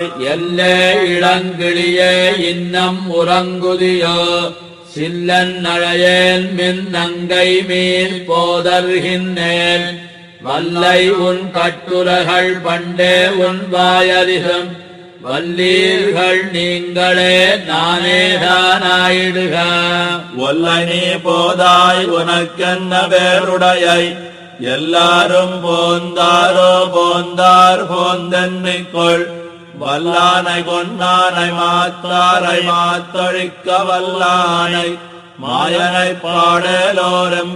எல்லே இளங்கிளியே இன்னம் உறங்குதியோ சில்லன் அழையேன் மின் நங்கை மீன் போதர்கின்றேன் வல்லை உன் கட்டுரைகள் பண்டே உன் வாயதிகம் வல்லீர்கள் நீங்களே நானேதானாயிடுக ஒல்லை நீ போதாய் உனக்கென்ன வேறுடையை எல்லாரும் போந்தாரோ போந்தார் போந்தென்னிக்கொள் வல்லானை கொன்னானை மாத்தாரை மாத்தொழிக்க வல்லானை மாயனை பாடலோரெம்பாவாய்.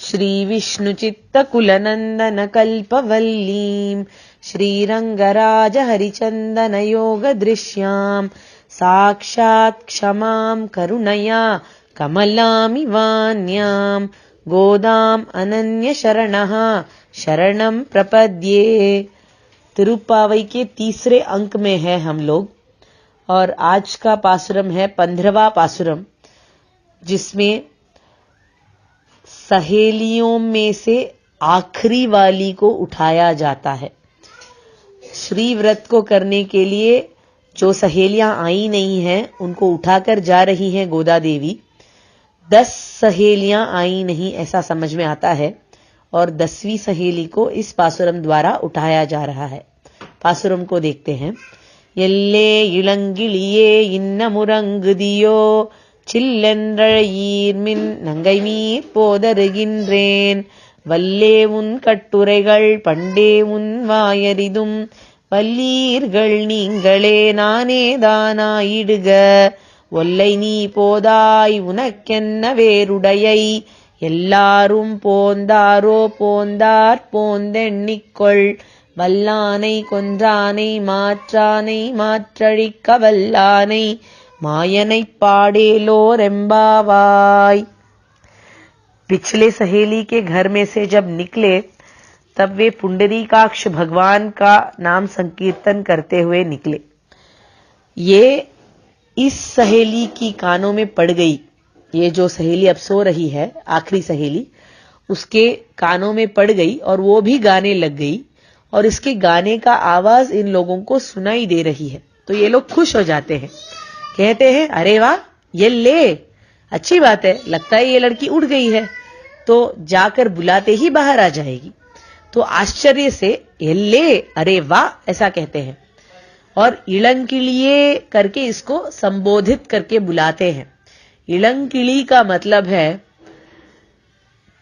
श्री विष्णु चित्त कुलनंदन कल्पवल्लीं श्रीरंगराज हरिचंदन योग दृश्यां साक्षात् क्षमां करुणया कमलामिवान्यां गोदाम् अनन्य शरणः शरणं प्रपद्ये. तिरुप्पावई के तीसरे अंक में है हम लोग और आज का पासुरम है 15वां पासुरम, जिसमें सहेलियों में से आखिरी वाली को उठाया जाता है. श्री व्रत को करने के लिए जो सहेलियां आई नहीं हैं उनको उठाकर जा रही हैं गोदा देवी. 10 सहेलियां आई नहीं ऐसा समझ में आता है और 10वीं सहेली को इस पासुरम द्वारा उठाया जा रहा है. पासुरम को देखते हैं. यल्ले इलंगिलिये इन्नमुरंगुदियो சில்லென்றழீர் மின் நங்கைமீர் போதருகின்றேன் வல்லே உன் கட்டுரைகள் பண்டே உன் வாயறிதும் வல்லீர்கள் நீங்களே நானேதானாயிடுக ஒல்லை நீ போதாய் உனக்கென்ன வேறுடையை எல்லாரும் போந்தாரோ போந்தார் போந்தெண்ணிக்கொள் வல்லானை கொன்றானை மாற்றானை மாற்றழிக்க வல்லானை मायनै पाडेलोरेम्बावाई. पिछले सहेली के घर में से जब निकले तब वे पुंडरीकाक्ष भगवान का नाम संकीर्तन करते हुए निकले. ये इस सहेली की कानों में पड़ गई. ये जो सहेली अब सो रही है, आखिरी सहेली, उसके कानों में पड़ गई और वो भी गाने लग गई और इसके गाने का आवाज इन लोगों को सुनाई दे रही है. तो ये लोग खुश हो जाते हैं, कहते हैं अरे वाह ये ले, अच्छी बात है, लगता है ये लड़की उड़ गई है तो जाकर बुलाते ही बाहर आ जाएगी. तो आश्चर्य से ये ले अरे वाह ऐसा कहते हैं और इलंकिलिये करके इसको संबोधित करके बुलाते हैं. इलंकिली का मतलब है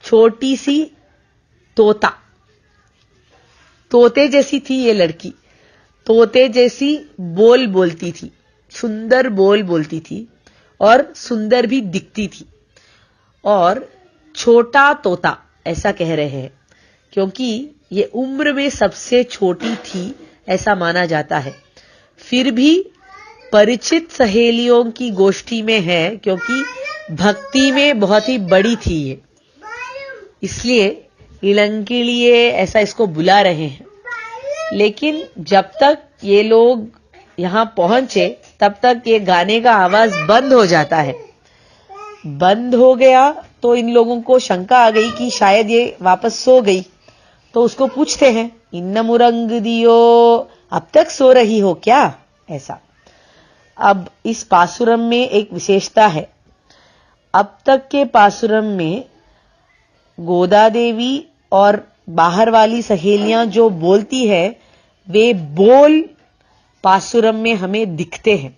छोटी सी तोता. तोते जैसी थी ये लड़की, तोते जैसी बोल बोलती थी, सुंदर बोल बोलती थी और सुंदर भी दिखती थी. और छोटा तोता ऐसा कह रहे हैं क्योंकि ये उम्र में सबसे छोटी थी ऐसा माना जाता है. फिर भी परिचित सहेलियों की गोष्ठी में है क्योंकि भक्ति में बहुत ही बड़ी थी ये, इसलिए इलंकिलिये ऐसा इसको बुला रहे हैं. लेकिन जब तक ये लोग यहां पहुंचे तब तक ये गाने का आवाज बंद हो जाता है. बंद हो गया तो इन लोगों को शंका आ गई कि शायद ये वापस सो गई. तो उसको पूछते हैं इन्नमुरंग दियो, अब तक सो रही हो क्या, ऐसा. अब इस पासुरम में एक विशेषता है. अब तक के पासुरम में गोदा देवी और बाहर वाली सहेलियां जो बोलती है वे बोल पासुरम में हमें दिखते हैं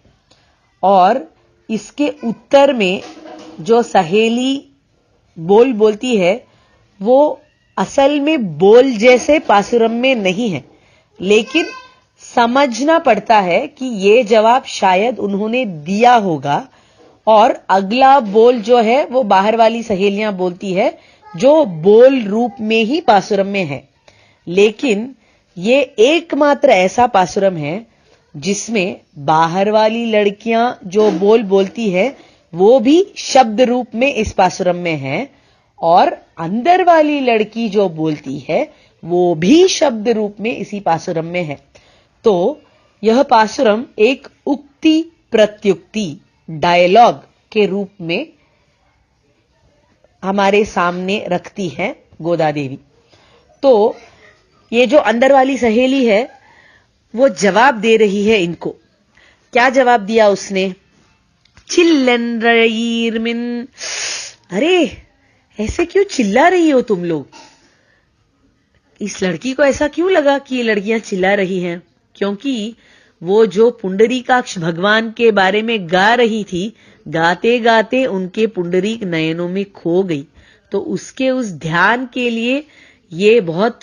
और इसके उत्तर में जो सहेली बोल बोलती है वो असल में बोल जैसे पासुरम में नहीं है, लेकिन समझना पड़ता है कि ये जवाब शायद उन्होंने दिया होगा और अगला बोल जो है वो बाहर वाली सहेलियां बोलती है जो बोल रूप में ही पासुरम में है. लेकिन ये एकमात्र ऐसा पासुरम है जिसमें बाहर वाली लड़कियां जो बोल बोलती है वो भी शब्द रूप में इस पासुरम में है और अंदर वाली लड़की जो बोलती है वो भी शब्द रूप में इसी पासुरम में है. तो यह पासुरम एक उक्ति प्रत्युक्ति डायलॉग के रूप में हमारे सामने रखती है गोदा देवी. तो ये जो अंदर वाली सहेली है वो जवाब दे रही है इनको। क्या जवाब दिया उसने? चिल्लन रईर मिन। अरे ऐसे क्यों चिल्ला रही हो तुम लोग? इस लड़की को ऐसा क्यों लगा कि ये लड़कियां चिल्ला रही हैं? क्योंकि वो जो पुंडरीकाक्ष भगवान के बारे में गा रही थी, गाते गाते उनके पुंडरीक नयनों में खो गई। तो उसके उस ध्यान के लिए ये बहुत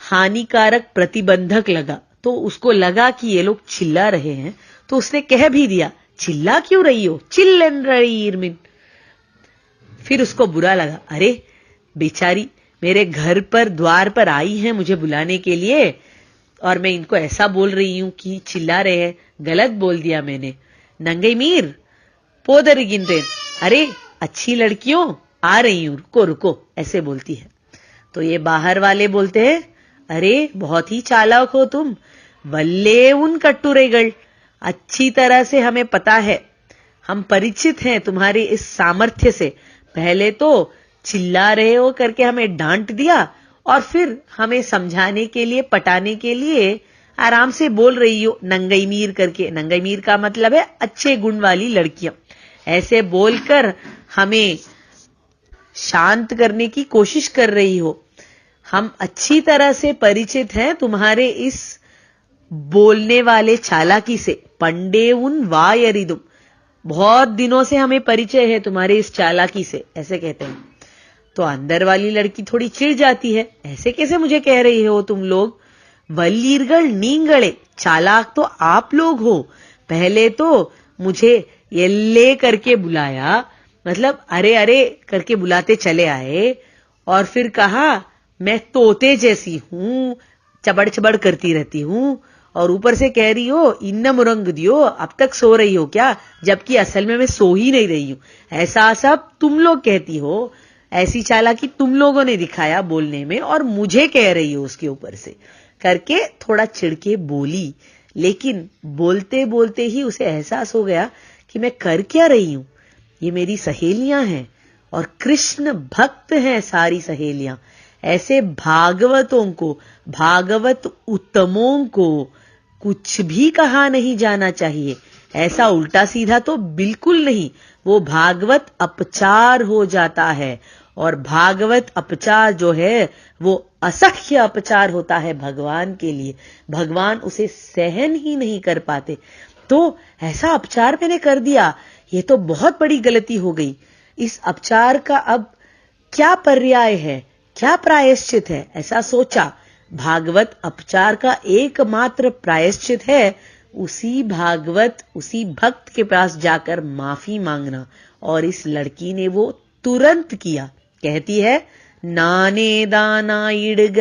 हानिकारक प्रतिबंधक लगा। तो उसको लगा कि ये लोग चिल्ला रहे हैं, तो उसने कह भी दिया, चिल्ला क्यों रही हो? चिल्लन रही इरमिन। फिर उसको बुरा लगा, अरे बेचारी मेरे घर पर द्वार पर आई है मुझे बुलाने के लिए, और मैं इनको ऐसा बोल रही हूं कि चिल्ला रहे हैं। गलत बोल दिया मैंने। नंगे मीर पोदर गिनते, अरे अच्छी लड़कियों आ रही हूं, रुको रुको, ऐसे बोलती है। तो ये बाहर वाले बोलते हैं, अरे बहुत ही चालाक हो तुम, वल्ले उन कट्टुरेगढ़, अच्छी तरह से हमें पता है, हम परिचित हैं तुम्हारे इस सामर्थ्य से। पहले तो चिल्ला रहे हो करके हमें डांट दिया, और फिर हमें समझाने के लिए, पटाने के लिए आराम से बोल रही हो नंगई मीर करके। नंगई मीर का मतलब है अच्छे गुण वाली लड़कियां। ऐसे बोलकर हमें शांत करने की कोशिश कर रही हो। हम अच्छी तरह से परिचित हैं तुम्हारे इस बोलने वाले चालाकी से। पंडे उन वायरिदुम, बहुत दिनों से हमें परिचय है तुम्हारे इस चालाकी से, ऐसे कहते हैं। तो अंदर वाली लड़की थोड़ी चिढ़ जाती है, ऐसे कैसे मुझे कह रही हो तुम लोग? वल्लीरगढ़ नींगड़े, चालाक तो आप लोग हो। पहले तो मुझे येल्ले करके बुलाया, मतलब अरे अरे करके बुलाते चले आए, और फिर कहा मैं तोते जैसी हूं, चबड़ चबड़ करती रहती हूं, और ऊपर से कह रही हो इन्न मुरंग दियो, अब तक सो रही हो क्या? जबकि असल में मैं सो ही नहीं रही हूं। ऐसा सब तुम लोग कहती हो, ऐसी चालाकी तुम लोगों ने दिखाया बोलने में, और मुझे कह रही हो उसके ऊपर से, करके थोड़ा चिढ़के बोली। लेकिन बोलते बोलते ही उसे एहसास हो गया कि मैं कर क्या रही हूं। ये मेरी सहेलियां हैं, और कृष्ण भक्त हैं सारी सहेलियां। ऐसे भागवतों को, भागवत उत्तमों को कुछ भी कहा नहीं जाना चाहिए। ऐसा उल्टा सीधा तो बिल्कुल नहीं, वो भागवत अपचार हो जाता है। और भागवत अपचार जो है वो असह्य अपचार होता है भगवान के लिए। भगवान उसे सहन ही नहीं कर पाते। तो ऐसा अपचार मैंने कर दिया, ये तो बहुत बड़ी गलती हो गई। इस अपचार का अब क्या पर्याय है, क्या प्रायश्चित है? ऐसा सोचा। भागवत अपचार का एकमात्र प्रायश्चित है उसी भागवत, उसी भक्त के पास जाकर माफी मांगना। और इस लड़की ने वो तुरंत किया। कहती है, नाने दाना इड़ग,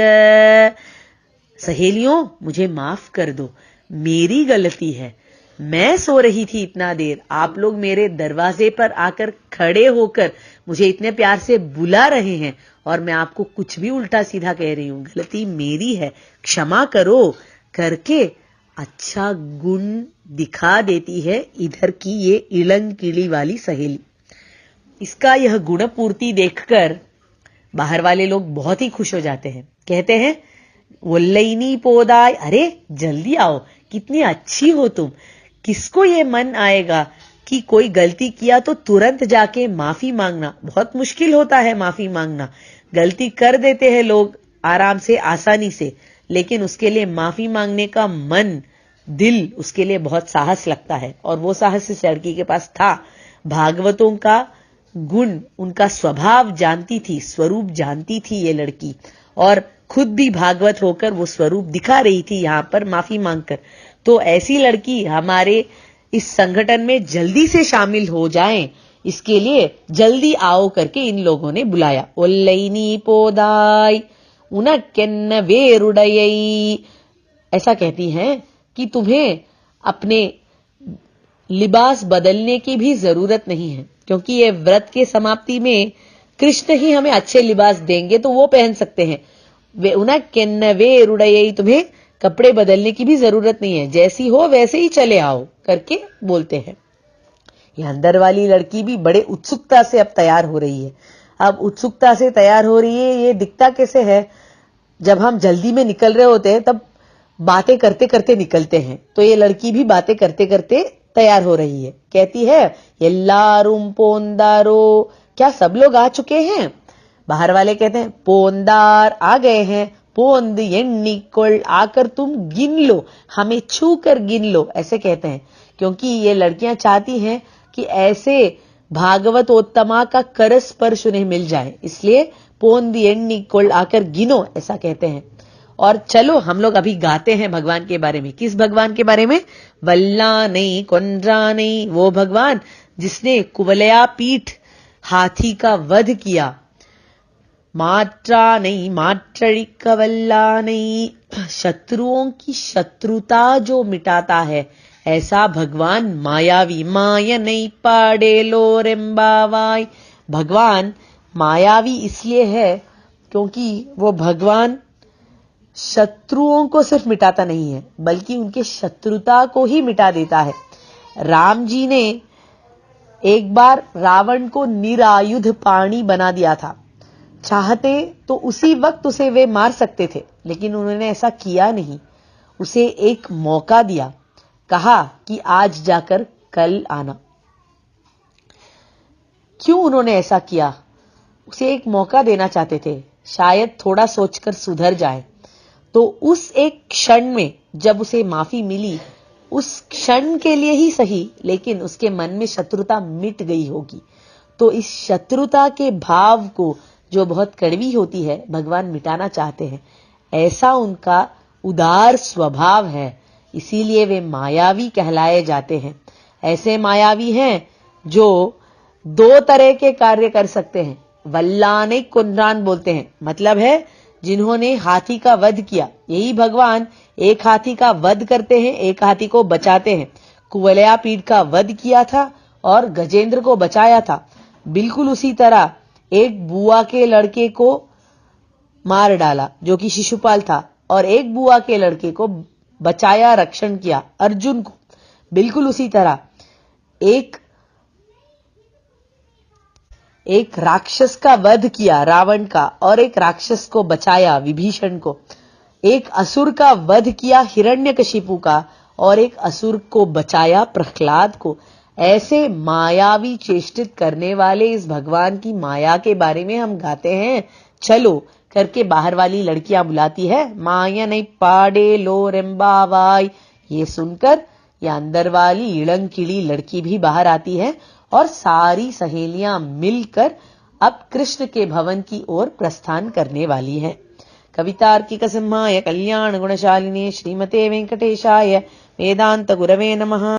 सहेलियों मुझे माफ कर दो, मेरी गलती है। मैं सो रही थी इतना देर, आप लोग मेरे दरवाजे पर आकर खड़े होकर मुझे इतने प्यार से बुला रहे हैं, और मैं आपको कुछ भी उल्टा सीधा कह रही हूं। गलती मेरी है, क्षमा करो करके अच्छा गुण दिखा देती है इधर की ये इलंग किली वाली सहेली। इसका यह गुण पूर्ति देखकर बाहर वाले लोग बहुत ही खुश हो जाते हैं। कहते हैं, वल्लैनी पोदाय, अरे जल्दी आओ, कितनी अच्छी हो तुम। किसको ये मन आएगा कि कोई गलती किया तो तुरंत जाके माफी मांगना। बहुत मुश्किल होता है माफी मांगना, गलती कर देते हैं लोग आराम से, आसानी से, लेकिन उसके लिए माफी मांगने का मन, दिल, उसके लिए बहुत साहस लगता है। और वो साहस इस लड़की के पास था। भागवतों का गुण, उनका स्वभाव जानती थी, स्वरूप जानती थी ये लड़की, और खुद भी भागवत होकर वो स्वरूप दिखा रही थी यहां पर माफी मांगकर। तो ऐसी लड़की हमारे इस संगठन में जल्दी से शामिल हो जाएं, इसके लिए जल्दी आओ करके इन लोगों ने बुलाया। ओल्लैनी पोदाय उनक्केन्न वेरुडयै, ऐसा कहती हैं कि तुम्हें अपने लिबास बदलने की भी जरूरत नहीं है, क्योंकि ये व्रत के समाप्ति में कृष्ण ही हमें अच्छे लिबास देंगे, तो वो पहन सकते हैं। वे उनक्केन्न वेरुडयै, तुम्हें कपड़े बदलने की भी जरूरत नहीं है, जैसी हो वैसे ही चले आओ करके बोलते हैं। ये अंदर वाली लड़की भी बड़े उत्सुकता से अब तैयार हो रही है। अब उत्सुकता से तैयार हो रही है, ये दिखता कैसे है? जब हम जल्दी में निकल रहे होते हैं तब बातें करते करते निकलते हैं। तो ये लड़की भी बातें करते करते तैयार हो रही है। कहती है एल्लारुम पोंदारो, क्या सब लोग आ चुके हैं? बाहर वाले कहते हैं पोंदार आ गए हैं। पोंद एण्णिक्कोल, आकर तुम गिन लो, हमें छू कर गिन लो, ऐसे कहते हैं। क्योंकि ये लड़कियां चाहती हैं कि ऐसे भागवतोत्तमा का कर स्पर्श उन्हें मिल जाए, इसलिए पोंद एण्णिक्कोल, आकर गिनो, ऐसा कहते हैं। और चलो हम लोग अभी गाते हैं भगवान के बारे में। किस भगवान के बारे में? वल्लानई कोंड्रानई, वो भगवान जिसने कुवलया पीठ हाथी का वध किया। माट्रानई माट्रिक वल्लानई, शत्रुओं की शत्रुता जो मिटाता है, ऐसा भगवान मायावी। मायनई पाडेलो रेम्बावाई, भगवान मायावी इसलिए है क्योंकि वो भगवान शत्रुओं को सिर्फ मिटाता नहीं है, बल्कि उनके शत्रुता को ही मिटा देता है। राम जी ने एक बार रावण को निरायुध पाणी बना दिया था। चाहते तो उसी वक्त उसे वे मार सकते थे, लेकिन उन्होंने ऐसा किया नहीं। उसे एक मौका दिया, कहा कि आज जाकर कल आना। क्यों उन्होंने ऐसा किया? उसे एक मौका देना चाहते थे, शायद थोड़ा सोचकर सुधर जाए। तो उस एक क्षण में जब उसे माफी मिली, उस क्षण के लिए ही सही, लेकिन उसके मन में शत्रुता मिट गई होगी। तो इस शत्रुता के भाव को, जो बहुत कड़वी होती है, भगवान मिटाना चाहते हैं। ऐसा उनका उदार स्वभाव है, इसीलिए वे मायावी कहलाए जाते हैं। ऐसे मायावी हैं जो दो तरह के कार्य कर सकते हैं। वल्लाने कुंड्रान बोलते हैं, मतलब है जिन्होंने हाथी का वध किया। यही भगवान एक हाथी का वध करते हैं, एक हाथी को बचाते हैं। कुवलया पीठ का वध किया था और गजेंद्र को बचाया था। बिल्कुल उसी तरह एक बुआ के लड़के को मार डाला जो कि शिशुपाल था, और एक बुआ के लड़के को बचाया, रक्षण किया, अर्जुन को। बिल्कुल उसी तरह एक राक्षस का वध किया, रावण का, और एक राक्षस को बचाया, विभीषण को। एक असुर का वध किया, हिरण्यकशिपु का, और एक असुर को बचाया, प्रहलाद को। ऐसे मायावी चेष्टित करने वाले इस भगवान की माया के बारे में हम गाते हैं। चलो करके बाहर वाली लड़कियां बुलाती है, माया नहीं पाडे लो रेम्बावाई। ये सुनकर या अंदर वाली इड़ंग-किड़ी लड़की भी बाहर आती है और सारी सहेलियां मिलकर अब कृष्ण के भवन की ओर प्रस्थान करने वाली हैं। कवितार्किक सिंहाय कल्याण गुणशालिनी श्रीमते वेंकटेशाय वेदांत गुरवे नमः।